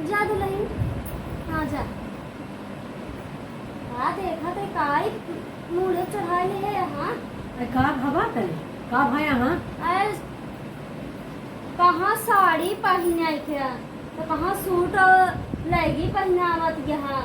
जा दुल्हन। हाँ जा। हाँ देखा तो काई मुड़े चढ़ाई है यहाँ। का भवा तले का भाया हाँ कहाँ साड़ी पहने थे तो कहाँ सूट लगी पहनावत यहाँ।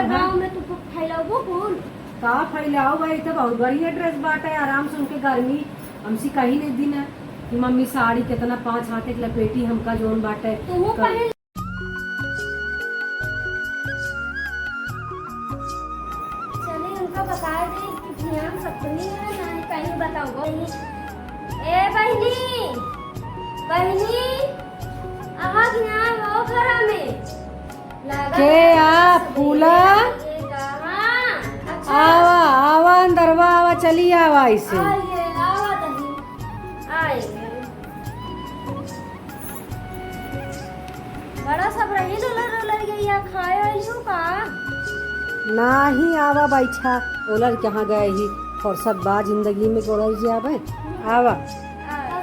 गाँव में तू फैलाबो कौन का फैलाओ भाई तो बहुत बढ़िया ड्रेस बाटे आराम से उनके गर्मी हमसे कहीं नहीं दिन है कि मम्मी साड़ी कितना 5 हाथ एक लपेटी हमका जोन बाटे तो वो पहन। चलिए उनका बता दे कि ध्यान सपनी है ना कहीं बताओ। ए बहनी बहनी आवाज ना हो घरा में के आ फूला आवा आवा अंदरवा आवा चली आवा इसे आइए आवा दही आइए। बड़ा सब रही रोलर गई खाए आइयो का नाही आवा बैठा ओलर कहाँ गए ही और सब बा जिंदगी में गोड़ल जी आवे आवा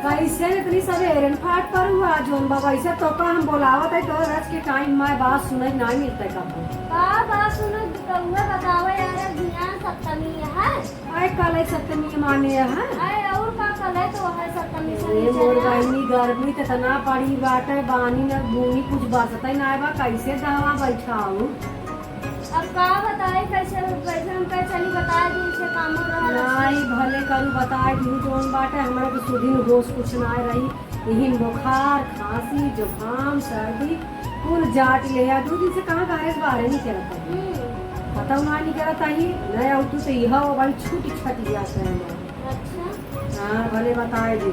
कैसे इतनी सवेरे फाट पर हुआ जोन बाबा ऐसे तो का हम बोलावत है तो आज के टाइम में बात सुने नहीं मिलता कब का बात सुनो कौवा बतावे यार ध्यान सप्तमी है। आए कल सप्तमी माने है आए और का कल है तो है सप्तमी ये मोर बहनी गर्मी तो तना पड़ी बाटे बानी न भूमि कुछ बसता ना बा कैसे दवा बैठाऊं अब का बताए कैसे हम कह चली बता दी से काम रहा नहीं भले करू बताए दी जोन बाटे हमारा तो सुधी होश कुछ ना रही यही बुखार खांसी जुकाम सर्दी कुल जाट ले आ 2 दिन से कहाँ गारे बारे नहीं करता पता ना नहीं करता ही नया उठू तो यह वो बड़ी छूटी छटी जाता है अच्छा हाँ भले बताए दी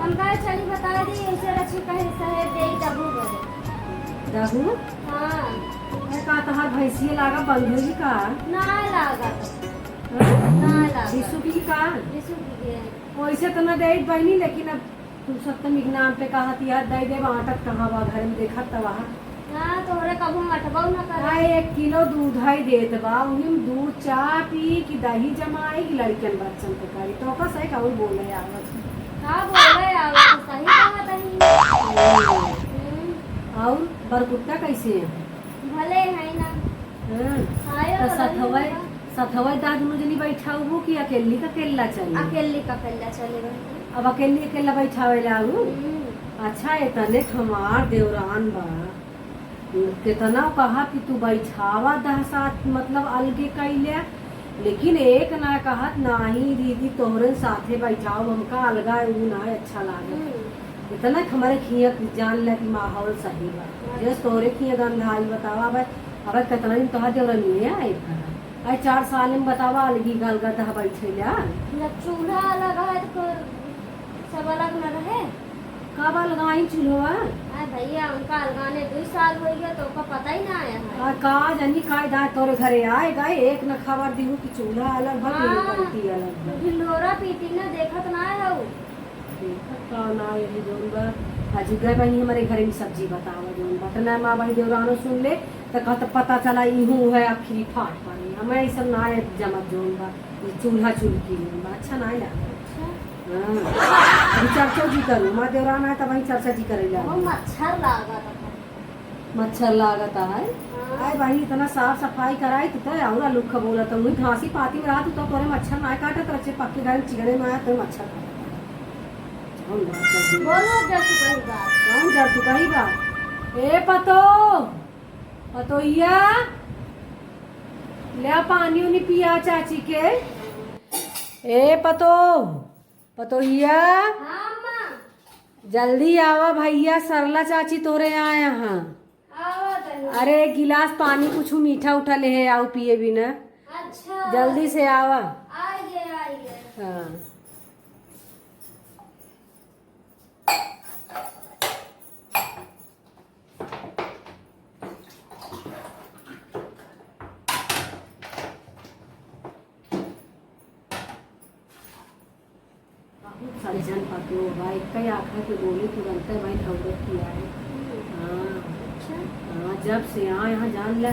हम कह चली बता दी ऐसे रखी कहे शहर दे दबू बजे दबू हाँ का तहार भैंसिए लागा बंधु जी का ना लागा ना लागा विशु की का विशु की वैसे तो न दे बहनी लेकिन अब तू सप्तमी के नाम पे कहा तिया दे दे वहाँ तक कहाँ बा घर में देखा तब वहाँ हाँ तोहरे कबू मटबाऊ न कर 1 किलो दूध है देत बा उहिम दूध चाह पी कि दही जमाए कि लड़कन बच्चन के करी तो का सही कहूँ बोले यार हाँ बोले आवा तो सही कहा दही और बरकुट्टा कैसे है भले है ना तो सथवई दादू जनी बैठा वो कि अकेली का केला चले अकेली का केला चलेगा अब अकेली अकेला बैठावे लागू अच्छा इतने हमार देवरान बा कितना कहा कि तू बैठावा 10 साथ मतलब अलगे कैले लेकिन एक ना कहत नहीं दीदी तोहरे साथे बैठाओ हमका अलगा ऊ ना अच्छा लागे इतना हमारे खिया जान ले कि माहौल सही बा जस तोरे खिया गंधाई बतावा अब कितना दिन तोहा देवरा नहीं आए आई 4 साल में बतावा अलगी गलगा दह बैठे ला चूल्हा अलग है तो सब अलग न रहे कब अलगाई चूल्हा भैया उनका अलगाने 2 साल हो गया तो उनका पता ही ना आया है का जानी का दा तोरे घरे आए गए एक न खबर दिहु कि चूल्हा अलग बा पलटी अलग बा ढिंढोरा पीटी न देखत ना है वो देखत का ना यही जोन बा आज गए बनी हमारे घरे में सब्जी बतावा जोन बा तना मां बही देवरानो सुन ले त कहत पता चला इहू है आखिरी फाट पड़ी हमें ई सब ना जमत जोन बा चूल्हा चुल्की बा अच्छा ना लगा अभी चर्चा जी करूँ माँ देवरान है तब वही चर्चा जी करे जा मच्छर लागता है आए भाई इतना साफ सफाई कराई तो और लुक बोला तो मुझे घासी पाती में रहा तो तोरे मच्छर ना काटा तो अच्छे पक्के घर चिगड़े में आया तो मच्छर कौन जब तू कही बात ए पतोइया ले पानी उनी पिया चाची के ए पतोहिया जल्दी आवा भैया सरला चाची तोरे आए यहाँ अरे गिलास पानी कुछ मीठा उठा ले है आओ पिए भी ना अच्छा जल्दी से आवा आइए हाँ सारे जन पाते हो भाई कई आखा के बोली तुरंत भाई खबर किया है हाँ जब से यहाँ जान ल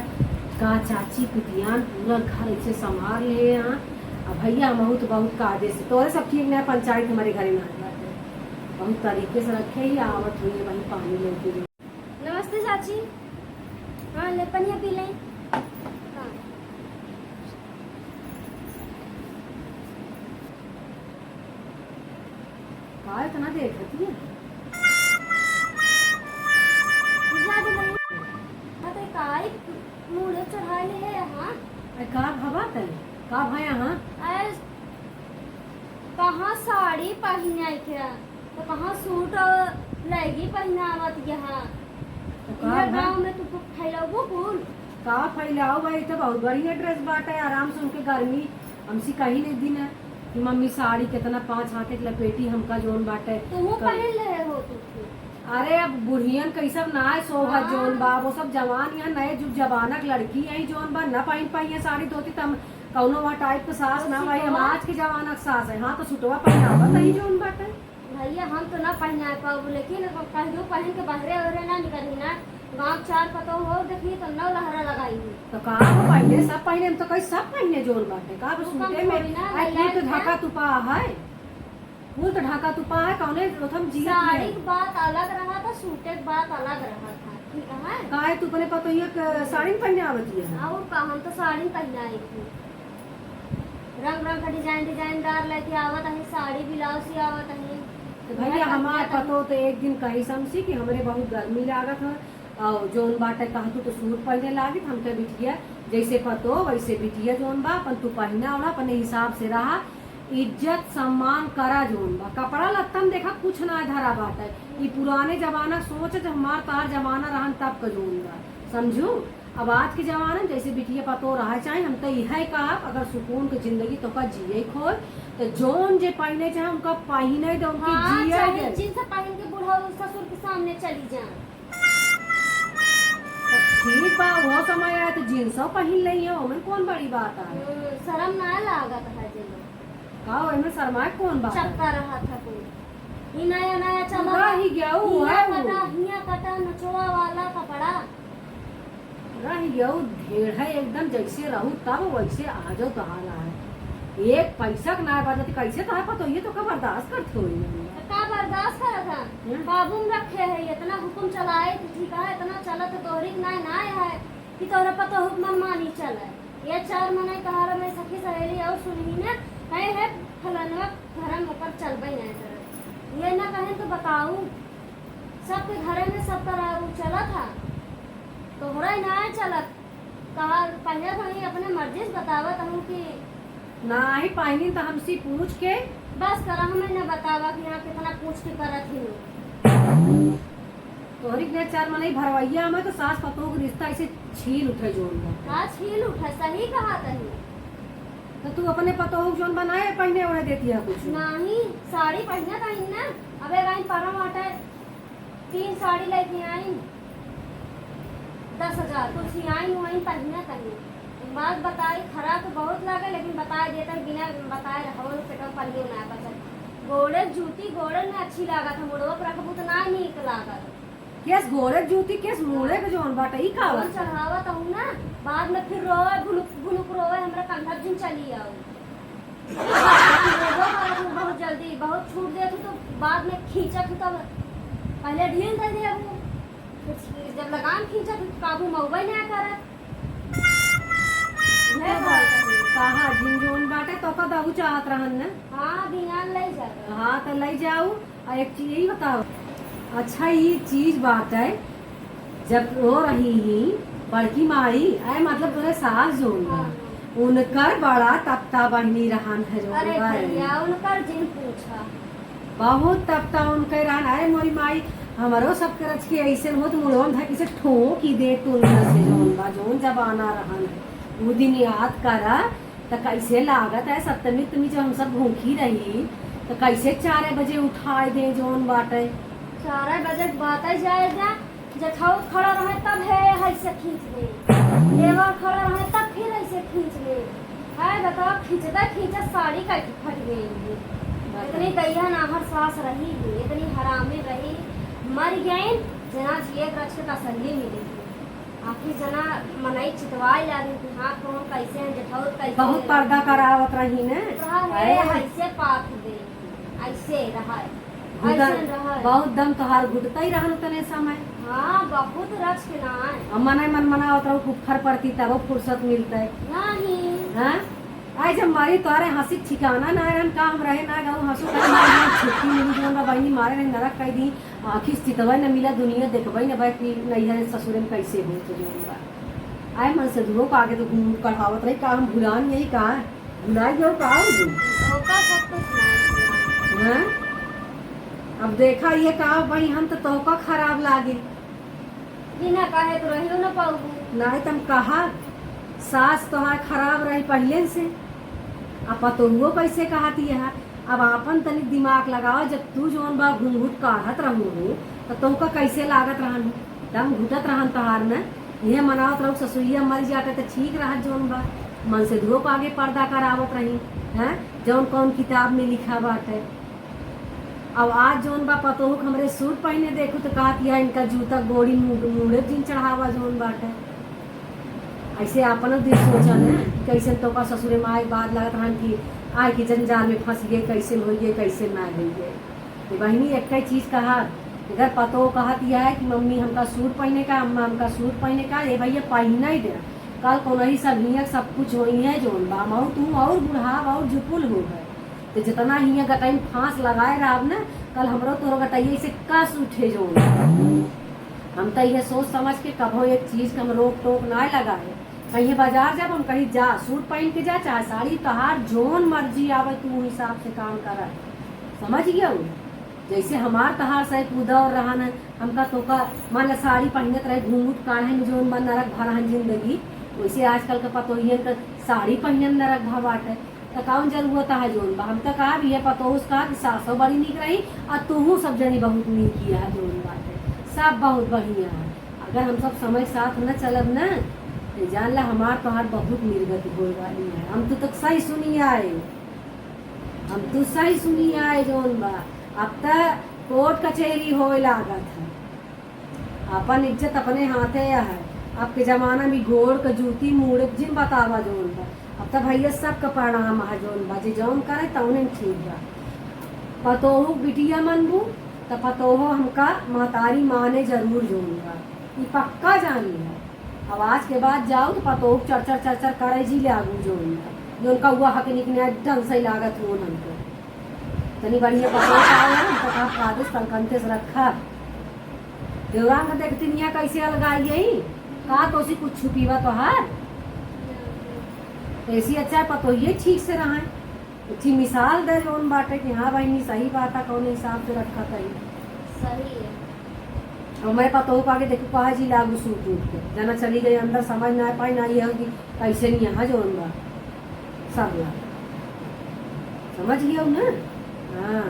का चाची पितियान पूरा घर ऐसे संभाल ले यहाँ अब भैया बहुत बहुत कायदे से तोरे सब ठीक नहीं पंचायत हमारे घर में आ जाते बहुत तरीके से रखे ही आवत हुई है वही पानी लेके नमस्ते चाची हाँ ले पनिया पी लें हाँ। का इतना देखती है बुझा दे नहीं हाँ तो काई मुड़े चढ़ा ले है यहाँ का भवा तय का भाई यहाँ ऐ कहाँ साड़ी पहने क्या तो कहाँ सूट और लहंगी पहनावत यहाँ तो का इधर भा- गाँव में तू फैलाबो कुल का फैलाओ भाई तो बहुत बढ़िया ड्रेस बाटे आराम से उनके गर्मी हमसे कही नहीं दिन है कि मम्मी साड़ी कितना 5 हाथ के लपेटी हमका जोन बाटे तुम पहन ले हो तू अरे अब बुढ़ियन कैसब ना है सोभा हाँ। जोन बा वो सब जवान यहाँ नए जुग जवानक लड़की यही जोन बा न पहन पाई है साड़ी धोती तम कौनो वहाँ टाइप के सास ना भाई हम आज के जवानक सास है हाँ तो सुटवा पहनावा तही जोन बाटे भैया हम तो ना पहना पाऊ लेकिन कहियो पहन के बाहरे वहरे ना निकली ना गाँव चार पतो हो देखी तो नौ लहरा लगाई हुई तो का वो पहले सब पहले हम तो कहीं सब पहने जोन बाटे का वो तो सूटे कम में थोड़ी ना, आई लाइट फूल तो है। ढाका तुपा है फूल तो ढाका तुपा है कौने प्रथम जी साड़ी की बात अलग रहा था सूटे की बात अलग रहा था ठीक है का है तू अपने पतो ये साड़ी में पहने आवती है और का हम तो साड़ी पहनाई थी रंग रंग का डिजाइनदार लेके आवत है साड़ी ब्लाउज सी आवत है तो भैया हमार पतो तो एक दिन कही समझी कि हमरे बहुत गर्मी लागत है और जोन बाटे कहा तू तो सूट पहने लागी हम के बिटिया जैसे पतो वैसे बिटिया जोन बा अपन तू पहना ओढ़ा अपने हिसाब से रहा इज्जत सम्मान करा जोन बा कपड़ा लत्तम देखा कुछ ना धरा बाटे ये पुराने जमाना सोच जब हमार तार जमाना रहन तब का जोन बा समझू अब आज के जमाना में जैसे बिटिया पतो रहा चाहे हम तो यह कहा अगर सुकून की जिंदगी तो का जिये खोल तो जोन जे पहने चाहे उनका पहने दो उनकी हाँ जिये चाहे दे। जींस पहन के बूढ़ा ससुर के सामने चली जा ठीक बा वो समय आया तो जींस पहन लही है ओमें कौन बड़ी बात है शर्म ना लागत है जे लोग का ओमे शर्माए कौन बात है चक्का रहा था कोई ही नया नया चला पूरा ही गया वो है वो हिया कटा नचवा वाला कपड़ा रह गया वो ढेर है एकदम जैसे रहू तब वैसे आ जाओ कहा रहा है एक पैसा का ना बात कैसे तो है पता ये तो का बर्दाश्त करते हो का बर्दाश्त कर था काबू में रखे है इतना हुक्म चलाए तो ठीक है इतना चलत तोहरी ना ना है कि तोहरा पता हुक्म मानी चले ये 4 महीने कहा मैं सखी सहेली और सुनही ने है फलनवा घर में ऊपर चलबे नहीं करे ये ना कहें तो बताऊं सबके घरे में सब तरह चला था तोहरा ना चलत कहा पहले भाई अपने मर्जी से बतावत हूँ कि ना ही पानी तो हमसे पूछ के बस करा हमें न बतावा कि यहाँ कितना पूछ के करत ही तोहरी के 4 महीने भरवैया में तो सास पतोह के रिश्ता ऐसे छील उठे जोन बा आज छील उठा सही कहा तही तो तू अपने पतोह जोन बनाए पहने उड़े देती है कुछ नहीं साड़ी पहनना कहीं ना अबे कहीं परम आटे 3 साड़ी लेके आई 10,000 कुछ आई वहीं पहनना कहीं बात बताई खरा तो बहुत लगे लेकिन बता देता बिना बताए रहो पेटो पल्ली ना बचत गोड़े जूती गोड़े में अच्छी लागत है मुड़वा पर रखबू तो ना नीक लागत केस घोड़े जूती केस मुड़े के जोन बाटे ई का कौन चढ़ावा तो ना बाद में फिर रोवे भुलुक भुलुक रोवे हमरा कंधा जिन चली आओ बहुत जल्दी बहुत छूट दे तो बाद में खींचा तो पहले ढील दे दे वो फिर जब लगाम खींचा तो काबू मौबा ना करत कहा जिन जोन बाटे तो का दाऊ चाहत रहन ना हाँ बिना ले जा हाँ तो ले जाऊ और एक चीज यही बताओ अच्छा ये चीज बात है जब रो रही ही बड़की माई आए मतलब तोरे सास जोन बा, उनकर बड़ा तप्ता बहनी रहन है जोन अरे बा। भैया उनकर जिन पूछा बहुत तप्ता उनके रहन अरे मोरी माई हमारो सब के रच के ऐसे हो तो मुड़ोन था किसे ठोक ही दे तू से जोन बा जोन जबाना रहन वो दिन याद करा तो कैसे लागत है सप्तमी तुमी जब हम सब भूखी रही तो कैसे 4 बजे उठाए दे जोन बाटे 4 बजे बात जाएगा जठाउत खड़ा रहे तब है ऐसे खींच ले देवर खड़ा रहे तब फिर ऐसे खींच ले है बताओ खींचता खींचा साड़ी का फट गई इतनी दैया नाहर सास रही इतनी हरामी रही मर गई जना जिए रच के तसल्ली मिली आखिर जना मनई चितवाई ला रही थी हाँ कौन कैसे हैं जठाउत कैसे बहुत पर्दा करावत रही ने रहा है ऐसे पाक दे ऐसे रहा है ऐसन रहल। बहुत दम तोहार घुटता ही रहल तने समय। हाँ बहुत रच के ना आए। अब मने मन मनावत रहू कुफर पड़ती तब फुर्सत मिलते। नहीं हाँ आई जब मारी तोहरे हंसी ठिकाना ना रहन का हम रहे ना गाँव हंसू छुट्टी मिली जो ना बहनी मारे नहीं नरक कह दी आखिर स्थितवा न मिला दुनिया देखबई न भाई कि नैहर ससुरे में कैसे हो तो जोन आए मन से धुओ आगे तो घूम कढ़ावत रही का हम भुलान यही कहा भुला गयो का धोखा सब कुछ नहीं। हाँ अब देखा ये कहा भाई हम तो तोहका खराब लागे बिना कहे तो रहियो ना पाऊँ। नहीं तुम कहा सास तोहार खराब रही पहले से अब पतोहुओ कैसे कहती है। अब आपन तनिक दिमाग लगाओ जब तू जोन बा घूंघूट काढ़त रहू तो तुमका कैसे लागत रहन दम घुटत रहन तोहार में यह मनावत रहू ससुरिया मर जाते तो ठीक रहत जोन बा मन से धुओ आगे पर्दा करावत रही हैं जौन कौन किताब में लिखा बाटे। अब आज जोन बा पतोहू हमरे सूट पहने देखू तो कहत या इनका जूता गोड़ी मुड़े जिन चढ़ावा जोन बाटे। ऐसे अपन दिल सोचा न कैसे तो का ससुरे माँ बात लागत रहन कि आय के जंजाल में फंस गए कैसे होइए कैसे ना होइए। तो बहनी एक चीज कहा इधर पतो कहत यह है कि मम्मी हमका सूट पहने का अम्मा हमका सूट पहने का ये भैया पहना ही दे कल कौन ही सब हिया सब कुछ हो है जोन बा मऊ तू और बुढ़ा और झुपुल हो गए तो जितना हिया गटाई फांस लगाए रहा न कल हमरो तोरो गटाइए से कस उठे जोन हम तो ये सोच समझ के कभो एक चीज का हम रोक टोक ना लगाए कहीं बाजार जब हम कहीं जा सूट पहन के जा चाहे साड़ी तहार जोन मर्जी आवे तू हिसाब से काम कर समझ गया जैसे हमार तहार से कूदा और रहा न हमका तो का मान ला साड़ी पहनत रहे घूंघूट काढ़े जोन मन नरक भरा जिंदगी वैसे आजकल का पतोहियन का साड़ी पहन नरक भा बाटे तो कौन जरूरत है जोन बा हम तो कहा भी है पतोहूस कहा कि सासो बड़ी निक रही और तूहू सब जनी बहुत नीक किया है जोन बाटे सब बहुत बढ़िया है। अगर हम सब समय साथ न चलब न तो जान ला हमार तोहार बहुत निर्गति हो वाली है। हम तो तक सही सुनी आए हम तो सही सुनी आए जोन बा अब तक कोर्ट कचहरी होए लागत है अपन इज्जत अपने हाथे है। अब के जमाना में गोड़ का जूती मुड़ जिन बतावा जोन बा अब तक भैया सब का प्रणाम है जोन बा जे जौन करे तौने ठीक बा। पतोहू बिटिया मनबू तो पतोहो हमका महतारी माने जरूर जोन बा ये पक्का जानी है। अब आज के बाद जाओ तो पतोहू चर करे जी ले आगू जोन बा जो उनका हुआ हक निकने ढंग से लागत हो हमको तनी बढ़िया पतोह तो कहा आदेश तलकंते से रखा देवरान का देखती निया कैसे अलगाई गई कहा तो उसी कुछ छुपीवा तो हार ऐसी अच्छा पतो ये ठीक से रहा अच्छी मिसाल दे जोन बाटे कि हाँ भाई नहीं सही बात है कौन हिसाब से रखा था सही है। और मैं पतो को आगे देखो कहा जी लागू सूट उठ के जाना चली गई अंदर समझ ना पाई ना ये होगी कैसे नहीं यहाँ जोन बा सब लाग समझ गया ना। हाँ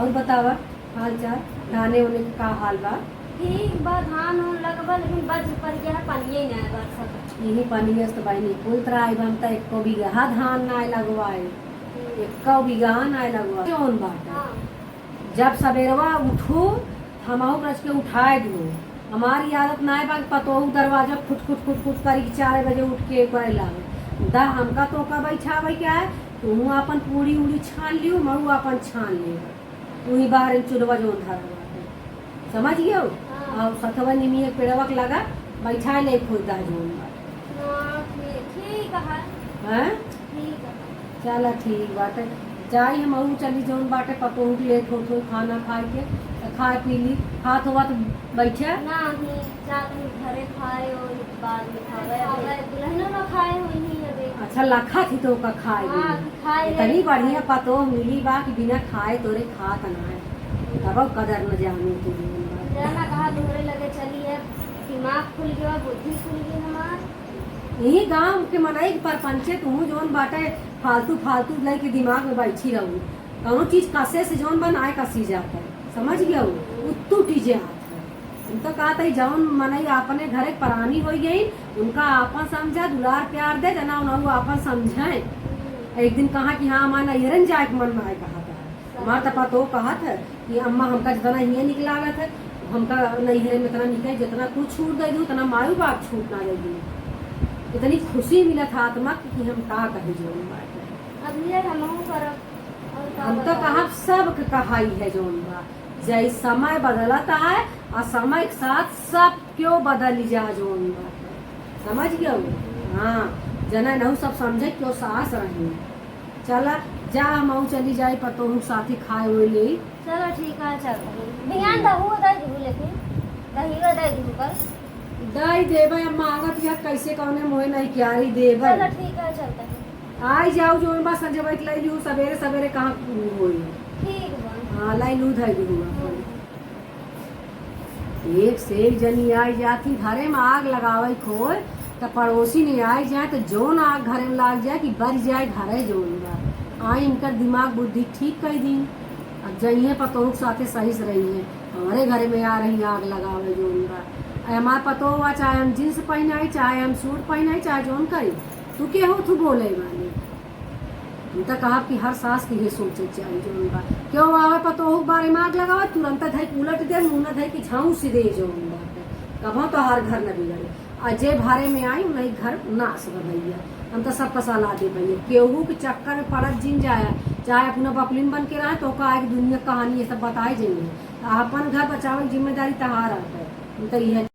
और बतावा हाल चाल नहाने होने का हाल बा ठीक बा धान होने लगबा लेकिन बज पर गया है पानी नहीं बर सकत यही पानी तो बहनी कुल तरह आई हम तो एको बीघा धान ना लगवाए एको बीघा ना लगवाए जोन बात हाँ जब सवेरवा उठो हमहू रच के उठाए दो हमारी आदत ना है बाकी पतोहू दरवाजा खुट खुट खुट खुट करी 4 बजे उठ के करे लागे दा हमका तो का बैठावे क्या है तू अपन पूरी उड़ी छान लियो महू अपन छान लियो तू ही बाहर चूल्हा जो धर समझ गयो और सतवा निमी एक पेड़वा के लगा बैठा ले खुदा जोन ठीक है हैं ठीक है चला ठीक बाटे जाई हम अहू चली जौन बाटे पतोहू के लेट हो खाना खाए के खाए पी ली हाथ हुआ तो बैठे नहीं जाके घरे खाए और बाद में खावे दुल्हनों ना खाए वही अबे अच्छा लखा थी तो का खाए हाँ, खाए ले। इतनी बढ़िया पतोह मिली बा कि बिना खाए तोरे खात ना है तब कदर न जानी तू जाना कहा दोहरे लगे चली है दिमाग खुल गया बुद्धि खुल गई हमार यही गांव के मनाई पर पंचे तू जोन बाटे फालतू फालतू लेके दिमाग में बैठी रहू कौनो चीज कसे से जोन बन आए कसी जाता है समझ गया उत्तू टीजे हाथ है हम तो कहा था जौन मनई अपने घरे परानी हो गई उनका आपन समझा दुलार प्यार दे जना उन्हें आपन समझाए एक दिन कहा कि हाँ हमारा नैहरन जाए के मन में आए कहा था हमारा तो पतो कहा था कि अम्मा हमका जितना हिया निकला था हमका नैहरे में इतना निकले जितना तू छूट दे दू उतना मायू बाप छूट ना दे दी इतनी खुशी मिला था आत्मा कि हम का कहे जो बात अब ये हम करब और हम तो कहा सब के कहाई है जोन बा जै समय बदलता है और समय के साथ सब क्यों बदल जा जोन बा समझ गयो। हाँ जना नहीं सब समझे क्यों सास रही चला जा हम चली जाए पतो हूँ साथी खाए हुए ले। चलो ठीक है चलते हैं बिहान दहू दे दू लेकिन दही दे दू कर दही देवे मांगत या कैसे कौने मोहे नहीं क्यारी देवे। चलो ठीक है चलते हैं आई जाओ जो बस संजय के लू सवेरे सवेरे कहाँ होई। ठीक बा हाँ लाई लू धई दूंगा एक से एक जनी आई जाती घरे में आग लगावे खोए तो पड़ोसी ने आई जाए तो जोन आग घरे में लाग जाए कि बढ़ जाए घरे जोन बा आई इनकर दिमाग बुद्धि ठीक कर दी। अब जइए पतोह के साथे सही से रही है हमारे घरे में आ रही आग लगावे जोन बा हमारे पतोह हुआ चाहे हम जींस पहनाई चाहे हम सूट पहनाई चाहे जोन करी तू के हो तू बोले वाले हम तो कहा कि हर सास की ये सोचे चाहिए जोन बा क्यों आवे पतोह के बारे में आग लगावा तुरंत धई उलट दे मुंह न धई कि झाऊ से दे जोन बा कभो तो हर घर न बिगड़े अजय भारे में आई नहीं घर नाश भैया हम तो सब पसाला दे भैया केहू के चक्कर में पड़त जिन जाए चाहे अपना बकलिन बन के रहे तो का एक दुनिया कहानी ये सब बताए जाइए अपन घर बचावे की जिम्मेदारी तहार है तो यह